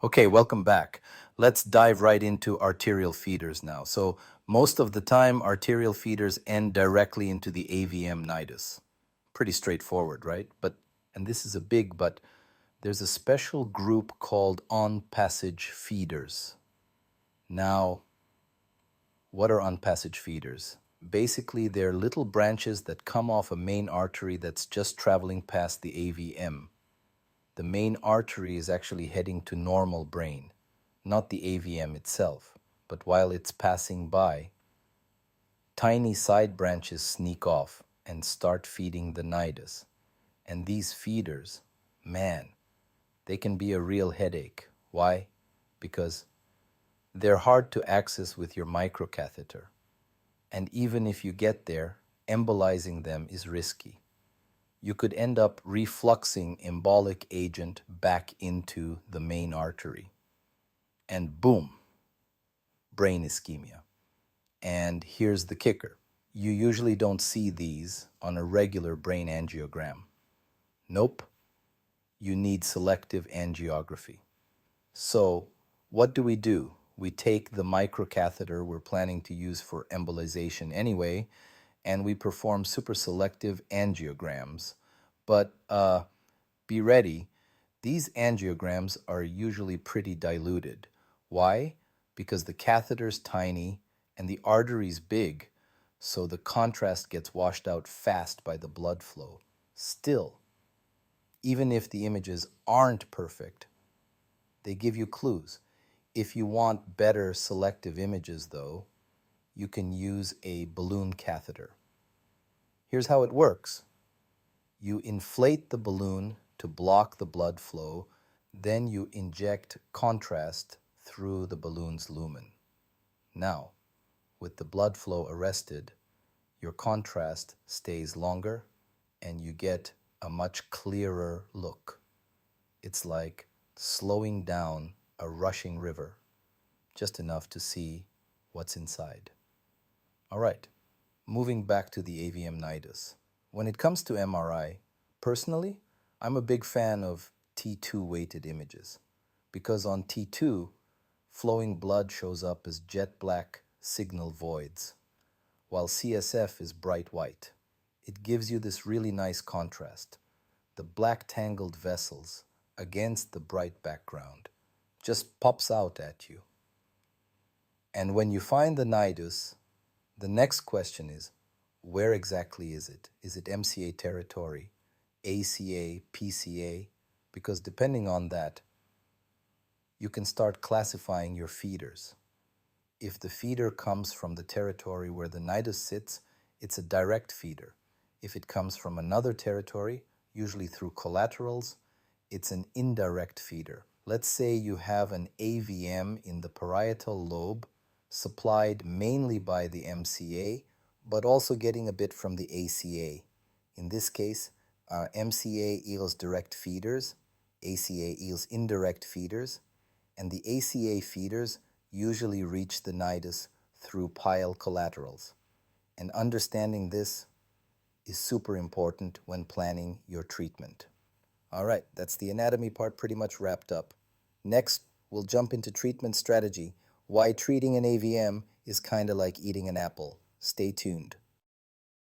Okay, welcome back. Let's dive right into arterial feeders now. So, most of the time, arterial feeders end directly into the AVM nidus. Pretty straightforward, right? And this is a big but, there's a special group called on-passage feeders. Now, what are on-passage feeders? Basically, they're little branches that come off a main artery that's just traveling past the AVM. The main artery is actually heading to normal brain, not the AVM itself. But while it's passing by, tiny side branches sneak off and start feeding the nidus. And these feeders, man, they can be a real headache. Why? Because they're hard to access with your microcatheter. And even if you get there, embolizing them is risky. You could end up refluxing embolic agent back into the main artery. And boom, brain ischemia. And here's the kicker. You usually don't see these on a regular brain angiogram. Nope, you need selective angiography. So, what do? We take the microcatheter we're planning to use for embolization anyway, and we perform superselective angiograms. But be ready, these angiograms are usually pretty diluted. Why? Because the catheter's tiny and the artery's big, so the contrast gets washed out fast by the blood flow. Still, even if the images aren't perfect, they give you clues. If you want better selective images, though, you can use a balloon catheter. Here's how it works. You inflate the balloon to block the blood flow, then you inject contrast through the balloon's lumen. Now, with the blood flow arrested, your contrast stays longer and you get a much clearer look. It's like slowing down a rushing river, just enough to see what's inside. All right, moving back to the AVM nidus. When it comes to MRI, personally, I'm a big fan of T2 weighted images because on T2, flowing blood shows up as jet black signal voids, while CSF is bright white. It gives you this really nice contrast. The black tangled vessels against the bright background just pops out at you. And when you find the nidus, the next question is, where exactly is it? Is it MCA territory, ACA, PCA? Because depending on that, you can start classifying your feeders. If the feeder comes from the territory where the nidus sits, it's a direct feeder. If it comes from another territory, usually through collaterals, it's an indirect feeder. Let's say you have an AVM in the parietal lobe supplied mainly by the MCA, but also getting a bit from the ACA. In this case, MCA yields direct feeders, ACA yields indirect feeders, and the ACA feeders usually reach the nidus through pile collaterals. And understanding this is super important when planning your treatment. All right, that's the anatomy part pretty much wrapped up. Next, we'll jump into treatment strategy. Why treating an AVM is kind of like eating an apple. Stay tuned.